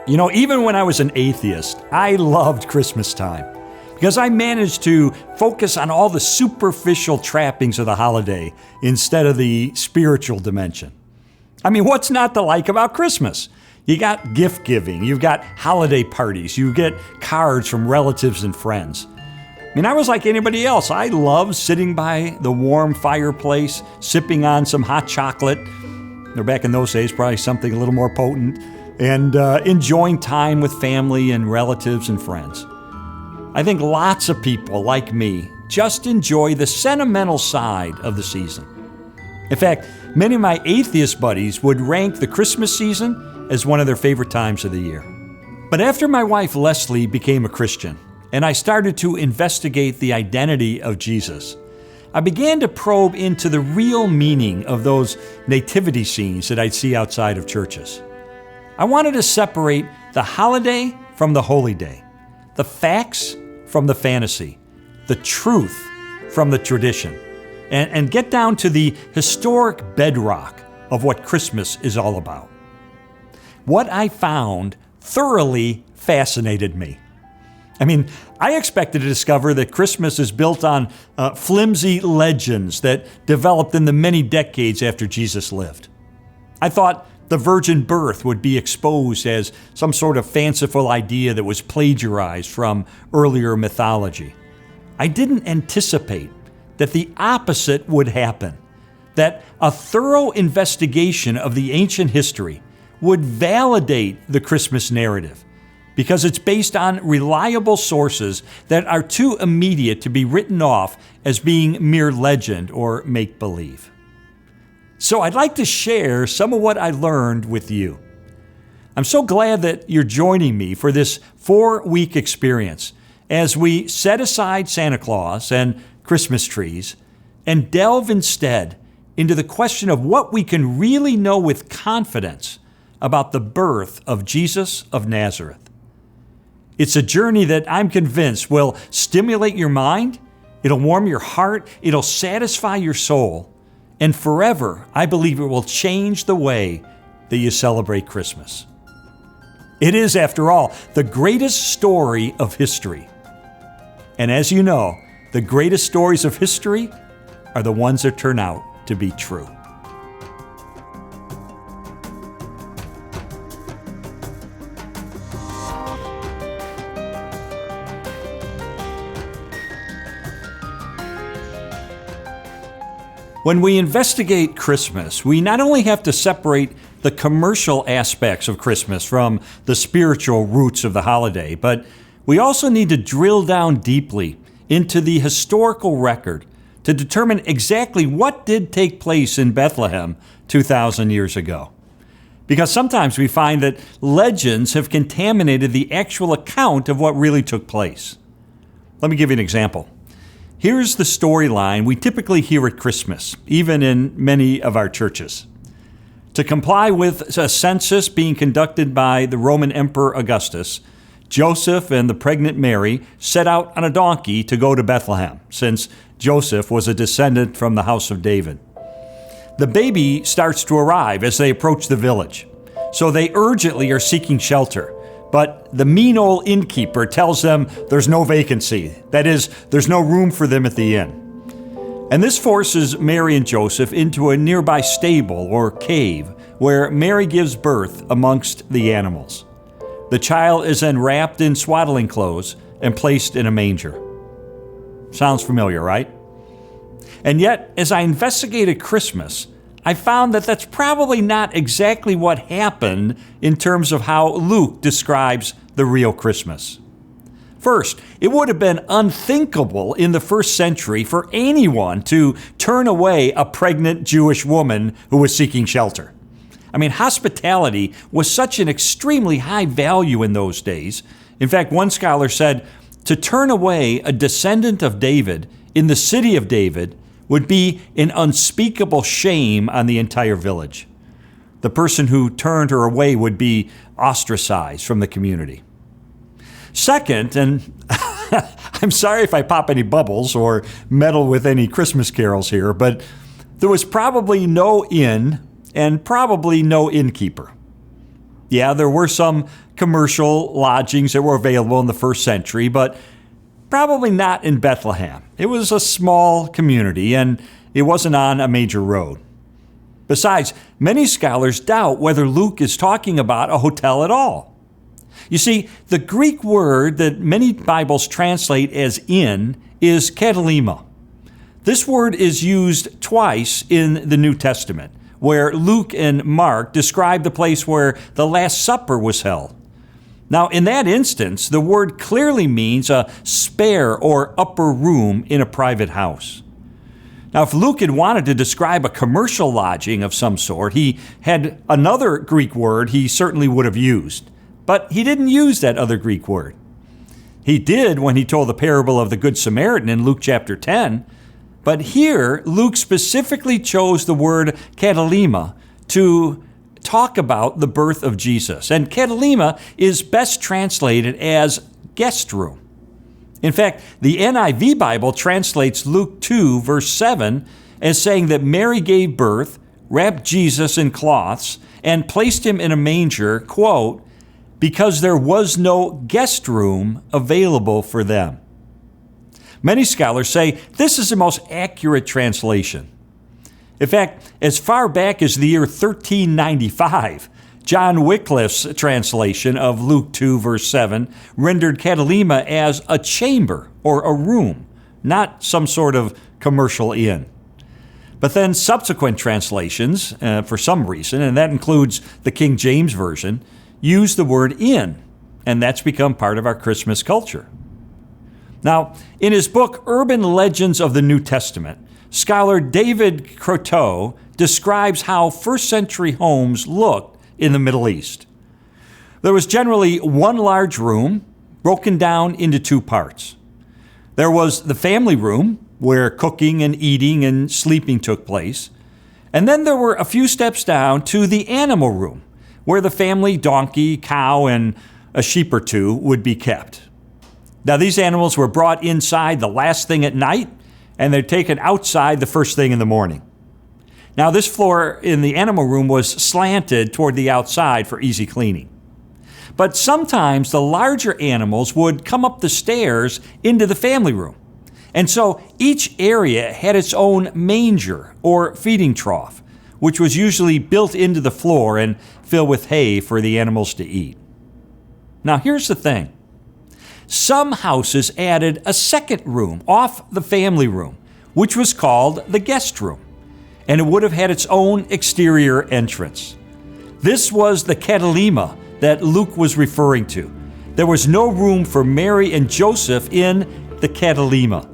You know, even when I was an atheist, I loved Christmas time because I managed to focus on all the superficial trappings of the holiday instead of the spiritual dimension. I mean, what's not to like about Christmas? You got gift giving, you've got holiday parties, you get cards from relatives and friends. I mean, I was like anybody else. I loved sitting by the warm fireplace, sipping on some hot chocolate, or back in those days, probably something a little more potent, and enjoying time with family and relatives and friends. I think lots of people like me just enjoy the sentimental side of the season. In fact, many of my atheist buddies would rank the Christmas season as one of their favorite times of the year. But after my wife Leslie became a Christian, and I started to investigate the identity of Jesus, I began to probe into the real meaning of those nativity scenes that I'd see outside of churches. I wanted to separate the holiday from the holy day, the facts from the fantasy, the truth from the tradition, and get down to the historic bedrock of what Christmas is all about. What I found thoroughly fascinated me. I mean, I expected to discover that Christmas is built on flimsy legends that developed in the many decades after Jesus lived. I thought the virgin birth would be exposed as some sort of fanciful idea that was plagiarized from earlier mythology. I didn't anticipate that the opposite would happen, that a thorough investigation of the ancient history would validate the Christmas narrative, because it's based on reliable sources that are too immediate to be written off as being mere legend or make-believe. So I'd like to share some of what I learned with you. I'm so glad that you're joining me for this 4-week experience as we set aside Santa Claus and Christmas trees and delve instead into the question of what we can really know with confidence about the birth of Jesus of Nazareth. It's a journey that I'm convinced will stimulate your mind, it'll warm your heart, it'll satisfy your soul, and forever, I believe it will change the way that you celebrate Christmas. It is, after all, the greatest story of history. And as you know, the greatest stories of history are the ones that turn out to be true. When we investigate Christmas, we not only have to separate the commercial aspects of Christmas from the spiritual roots of the holiday, but we also need to drill down deeply into the historical record to determine exactly what did take place in Bethlehem 2,000 years ago. Because sometimes we find that legends have contaminated the actual account of what really took place. Let me give you an example. Here's the storyline we typically hear at Christmas, even in many of our churches. To comply with a census being conducted by the Roman Emperor Augustus, Joseph and the pregnant Mary set out on a donkey to go to Bethlehem, since Joseph was a descendant from the house of David. The baby starts to arrive as they approach the village, so they urgently are seeking shelter. But the mean old innkeeper tells them there's no vacancy. That is, there's no room for them at the inn. And this forces Mary and Joseph into a nearby stable or cave where Mary gives birth amongst the animals. The child is then wrapped in swaddling clothes and placed in a manger. Sounds familiar, right? And yet, as I investigated Christmas, I found that that's probably not exactly what happened in terms of how Luke describes the real Christmas. First, it would have been unthinkable in the first century for anyone to turn away a pregnant Jewish woman who was seeking shelter. I mean, hospitality was such an extremely high value in those days. In fact, one scholar said, to turn away a descendant of David in the city of David would be an unspeakable shame on the entire village. The person who turned her away would be ostracized from the community. Second, and I'm sorry if I pop any bubbles or meddle with any Christmas carols here, but there was probably no inn and probably no innkeeper. Yeah, there were some commercial lodgings that were available in the first century, but probably not in Bethlehem. It was a small community and it wasn't on a major road. Besides, many scholars doubt whether Luke is talking about a hotel at all. You see, the Greek word that many Bibles translate as inn is katalima. This word is used twice in the New Testament, where Luke and Mark describe the place where the Last Supper was held. Now, in that instance, the word clearly means a spare or upper room in a private house. Now, if Luke had wanted to describe a commercial lodging of some sort, he had another Greek word he certainly would have used. But he didn't use that other Greek word. He did when he told the parable of the Good Samaritan in Luke chapter 10. But here, Luke specifically chose the word katalima to talk about the birth of Jesus. And katalima is best translated as guest room. In fact, the NIV Bible translates Luke 2, verse 7, as saying that Mary gave birth, wrapped Jesus in cloths, and placed him in a manger, quote, because there was no guest room available for them. Many scholars say this is the most accurate translation. In fact, as far back as the year 1395, John Wycliffe's translation of Luke 2, verse 7, rendered katalima as a chamber or a room, not some sort of commercial inn. But then subsequent translations, for some reason, and that includes the King James Version, use the word inn, and that's become part of our Christmas culture. Now, in his book, Urban Legends of the New Testament, scholar David Croteau describes how first century homes looked in the Middle East. There was generally one large room broken down into two parts. There was the family room, where cooking and eating and sleeping took place. And then there were a few steps down to the animal room, where the family donkey, cow, and a sheep or two would be kept. Now, these animals were brought inside the last thing at night, and they're taken outside the first thing in the morning. Now, this floor in the animal room was slanted toward the outside for easy cleaning. But sometimes the larger animals would come up the stairs into the family room. And so each area had its own manger or feeding trough, which was usually built into the floor and filled with hay for the animals to eat. Now, here's the thing. Some houses added a second room off the family room, which was called the guest room, and it would have had its own exterior entrance. This was the katalima that Luke was referring to. There was no room for Mary and Joseph in the katalima,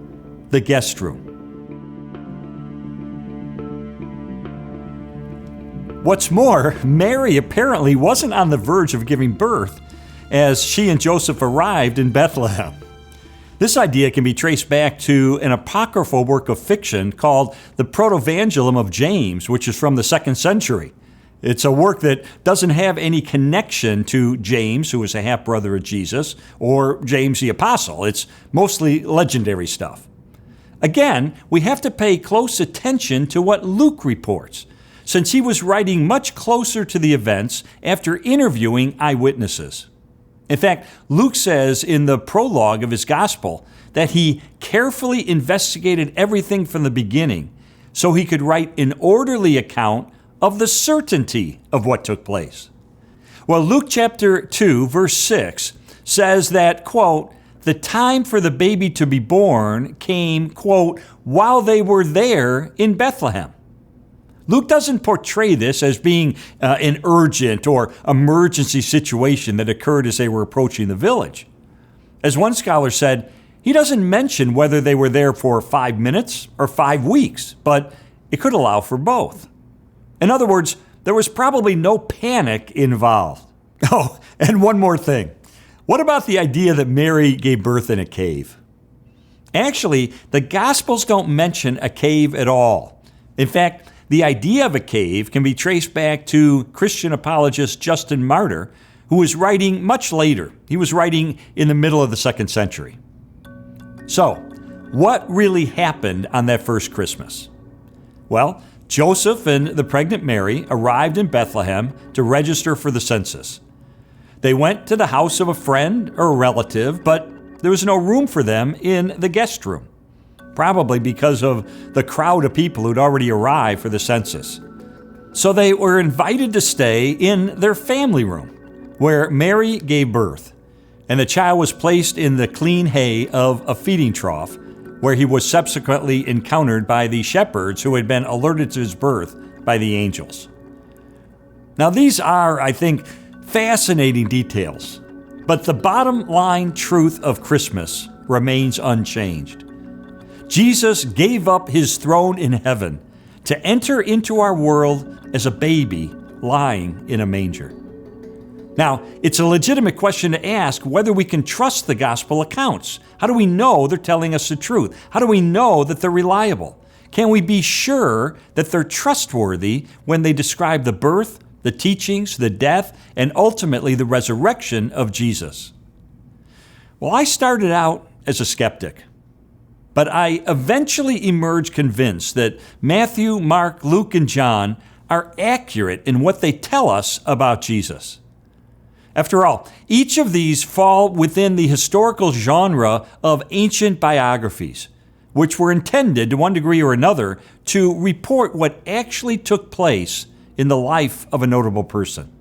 the guest room. What's more, Mary apparently wasn't on the verge of giving birth as she and Joseph arrived in Bethlehem. This idea can be traced back to an apocryphal work of fiction called the Protevangelium of James, which is from the 2nd century. It's a work that doesn't have any connection to James, who was a half-brother of Jesus, or James the Apostle. It's mostly legendary stuff. Again, we have to pay close attention to what Luke reports, since he was writing much closer to the events after interviewing eyewitnesses. In fact, Luke says in the prologue of his gospel that he carefully investigated everything from the beginning so he could write an orderly account of the certainty of what took place. Well, Luke chapter 2, verse 6 says that, quote, the time for the baby to be born came, quote, while they were there in Bethlehem. Luke doesn't portray this as being an urgent or emergency situation that occurred as they were approaching the village. As one scholar said, he doesn't mention whether they were there for 5 minutes or 5 weeks, but it could allow for both. In other words, there was probably no panic involved. Oh, and one more thing. What about the idea that Mary gave birth in a cave? Actually, the Gospels don't mention a cave at all. In fact, the idea of a cave can be traced back to Christian apologist Justin Martyr, who was writing much later. He was writing in the middle of the 2nd century. So, what really happened on that first Christmas? Well, Joseph and the pregnant Mary arrived in Bethlehem to register for the census. They went to the house of a friend or a relative, but there was no room for them in the guest room, probably because of the crowd of people who'd already arrived for the census. So they were invited to stay in their family room, where Mary gave birth, and the child was placed in the clean hay of a feeding trough, where he was subsequently encountered by the shepherds who had been alerted to his birth by the angels. Now, these are, I think, fascinating details, but the bottom line truth of Christmas remains unchanged. Jesus gave up his throne in heaven to enter into our world as a baby lying in a manger. Now, it's a legitimate question to ask whether we can trust the gospel accounts. How do we know they're telling us the truth? How do we know that they're reliable? Can we be sure that they're trustworthy when they describe the birth, the teachings, the death, and ultimately the resurrection of Jesus? Well, I started out as a skeptic, but I eventually emerged convinced that Matthew, Mark, Luke, and John are accurate in what they tell us about Jesus. After all, each of these fall within the historical genre of ancient biographies, which were intended, to one degree or another, to report what actually took place in the life of a notable person.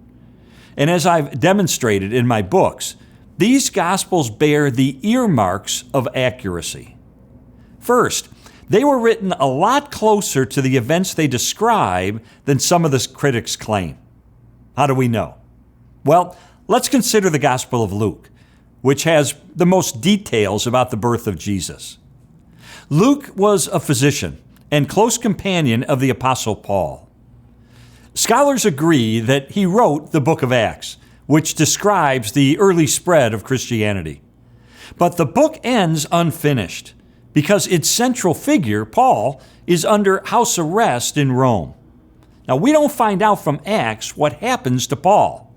And as I've demonstrated in my books, these Gospels bear the earmarks of accuracy. First, they were written a lot closer to the events they describe than some of the critics claim. How do we know? Well, let's consider the Gospel of Luke, which has the most details about the birth of Jesus. Luke was a physician and close companion of the Apostle Paul. Scholars agree that he wrote the book of Acts, which describes the early spread of Christianity. But the book ends unfinished because its central figure, Paul, is under house arrest in Rome. Now, we don't find out from Acts what happens to Paul.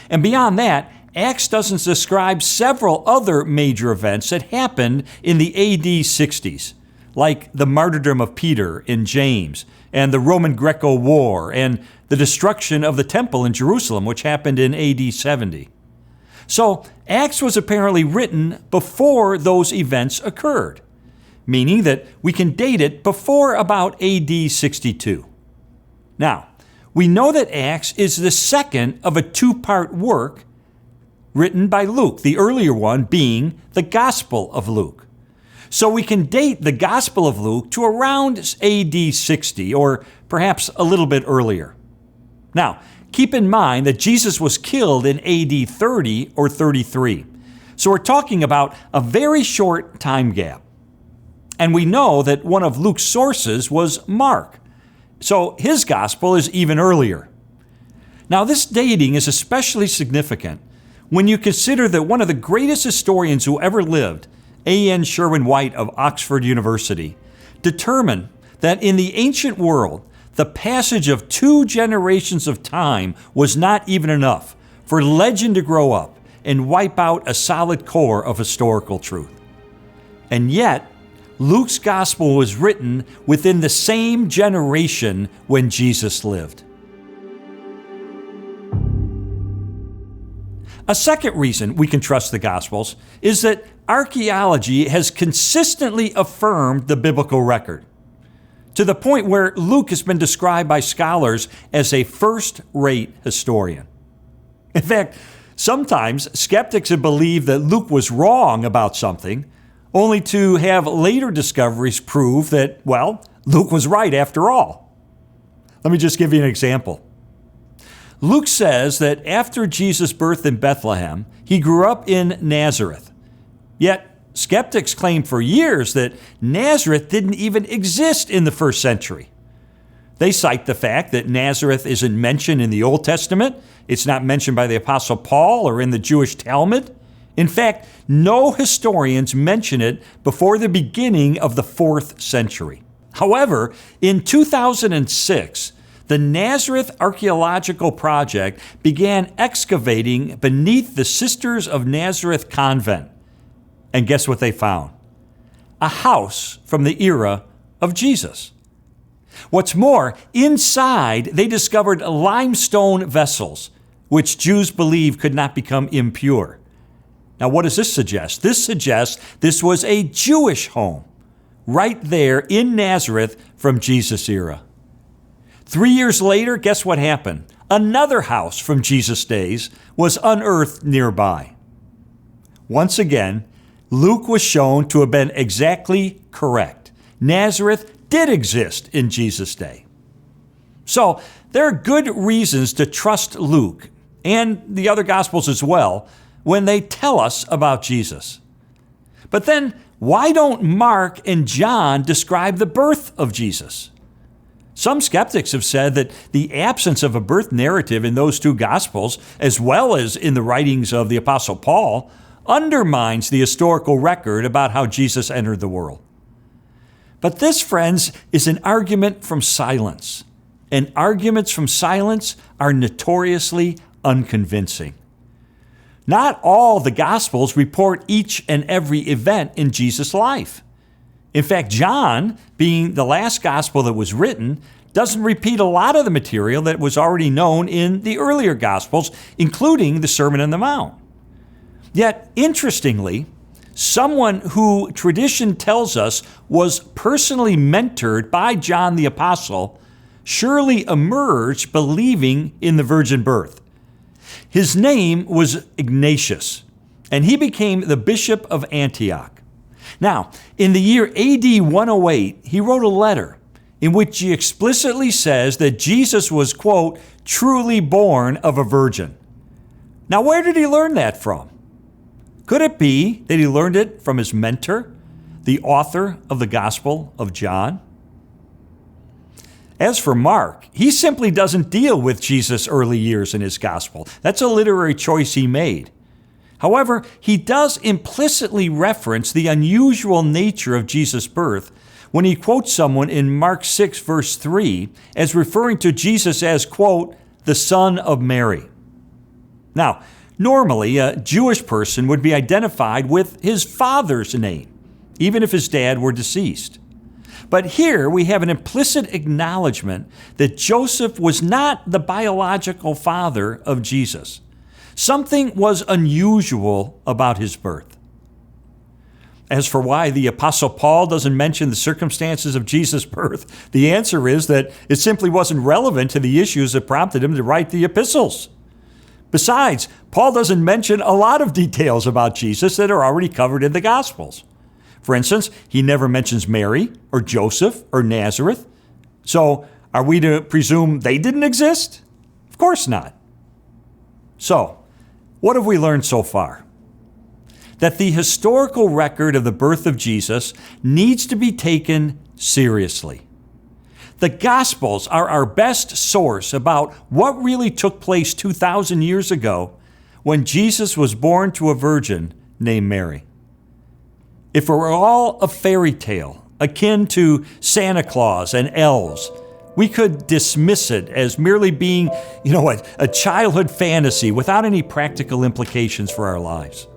And beyond that, Acts doesn't describe several other major events that happened in the AD 60s, like the martyrdom of Peter and James, and the Roman-Greco War, and the destruction of the temple in Jerusalem, which happened in AD 70. So, Acts was apparently written before those events occurred, meaning that we can date it before about AD 62. Now, we know that Acts is the second of a 2-part work written by Luke, the earlier one being the Gospel of Luke. So we can date the Gospel of Luke to around AD 60, or perhaps a little bit earlier. Now, keep in mind that Jesus was killed in AD 30 or 33. So we're talking about a very short time gap. And we know that one of Luke's sources was Mark. So his gospel is even earlier. Now, this dating is especially significant when you consider that one of the greatest historians who ever lived, A.N. Sherwin White of Oxford University, determined that in the ancient world, the passage of 2 generations of time was not even enough for legend to grow up and wipe out a solid core of historical truth. And yet, Luke's gospel was written within the same generation when Jesus lived. A second reason we can trust the Gospels is that archaeology has consistently affirmed the biblical record, to the point where Luke has been described by scholars as a first-rate historian. In fact, sometimes skeptics have believed that Luke was wrong about something, only to have later discoveries prove that, well, Luke was right after all. Let me just give you an example. Luke says that after Jesus' birth in Bethlehem, he grew up in Nazareth, Yet, skeptics claim for years that Nazareth didn't even exist in the first century. They cite the fact that Nazareth isn't mentioned in the Old Testament. It's not mentioned by the Apostle Paul or in the Jewish Talmud. In fact, no historians mention it before the beginning of the 4th century. However, in 2006, the Nazareth Archaeological Project began excavating beneath the Sisters of Nazareth convent. And guess what they found? A house from the era of Jesus. What's more, inside they discovered limestone vessels, which Jews believe could not become impure. Now, what does this suggest? This suggests this was a Jewish home right there in Nazareth from Jesus' era. 3 years later, guess what happened? Another house from Jesus' days was unearthed nearby. Once again, Luke was shown to have been exactly correct. Nazareth did exist in Jesus' day. So there are good reasons to trust Luke and the other Gospels as well when they tell us about Jesus. But then, why don't Mark and John describe the birth of Jesus? Some skeptics have said that the absence of a birth narrative in those two Gospels, as well as in the writings of the Apostle Paul, undermines the historical record about how Jesus entered the world. But this, friends, is an argument from silence. And arguments from silence are notoriously unconvincing. Not all the Gospels report each and every event in Jesus' life. In fact, John, being the last Gospel that was written, doesn't repeat a lot of the material that was already known in the earlier Gospels, including the Sermon on the Mount. Yet, interestingly, someone who tradition tells us was personally mentored by John the Apostle surely emerged believing in the virgin birth. His name was Ignatius, and he became the Bishop of Antioch. Now, in the year AD 108, he wrote a letter in which he explicitly says that Jesus was, quote, truly born of a virgin. Now, where did he learn that from? Could it be that he learned it from his mentor, the author of the Gospel of John? As for Mark, he simply doesn't deal with Jesus' early years in his gospel. That's a literary choice he made. However, he does implicitly reference the unusual nature of Jesus' birth when he quotes someone in Mark 6, verse 3, as referring to Jesus as, quote, the son of Mary. Now, normally, a Jewish person would be identified with his father's name, even if his dad were deceased. But here we have an implicit acknowledgement that Joseph was not the biological father of Jesus. Something was unusual about his birth. As for why the Apostle Paul doesn't mention the circumstances of Jesus' birth, the answer is that it simply wasn't relevant to the issues that prompted him to write the epistles. Besides, Paul doesn't mention a lot of details about Jesus that are already covered in the Gospels. For instance, he never mentions Mary or Joseph or Nazareth. So are we to presume they didn't exist? Of course not. So, what have we learned so far? That the historical record of the birth of Jesus needs to be taken seriously. The Gospels are our best source about what really took place 2,000 years ago when Jesus was born to a virgin named Mary. If it were all a fairy tale, akin to Santa Claus and elves, we could dismiss it as merely being, a childhood fantasy without any practical implications for our lives.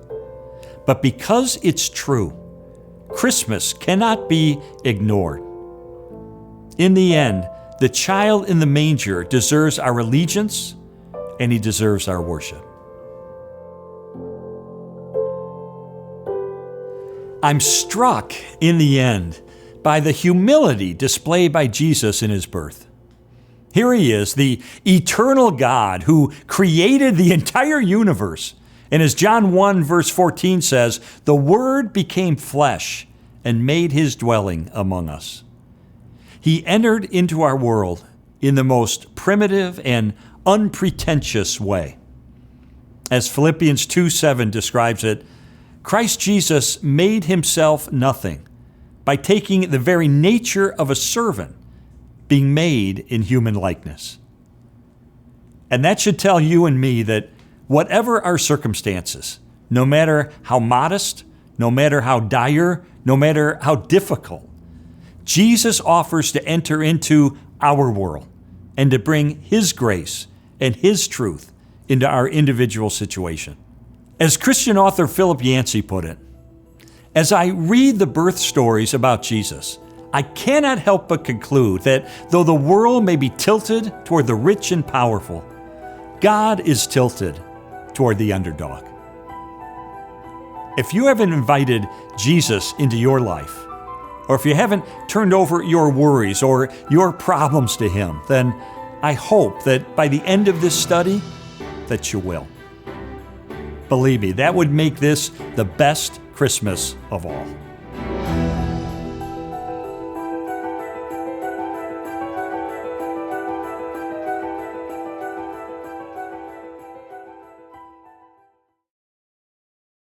But because it's true, Christmas cannot be ignored. In the end, the child in the manger deserves our allegiance, and he deserves our worship. I'm struck in the end by the humility displayed by Jesus in his birth. Here he is, the eternal God who created the entire universe. And as John 1 verse 14 says, the Word became flesh and made his dwelling among us. He entered into our world in the most primitive and unpretentious way. As Philippians 2:7 describes it, Christ Jesus made himself nothing by taking the very nature of a servant, being made in human likeness. And that should tell you and me that whatever our circumstances, no matter how modest, no matter how dire, no matter how difficult, Jesus offers to enter into our world and to bring his grace and his truth into our individual situation. As Christian author Philip Yancey put it, as I read the birth stories about Jesus, I cannot help but conclude that though the world may be tilted toward the rich and powerful, God is tilted toward the underdog. If you haven't invited Jesus into your life, or if you haven't turned over your worries or your problems to him, then I hope that by the end of this study, that you will. Believe me, that would make this the best Christmas of all.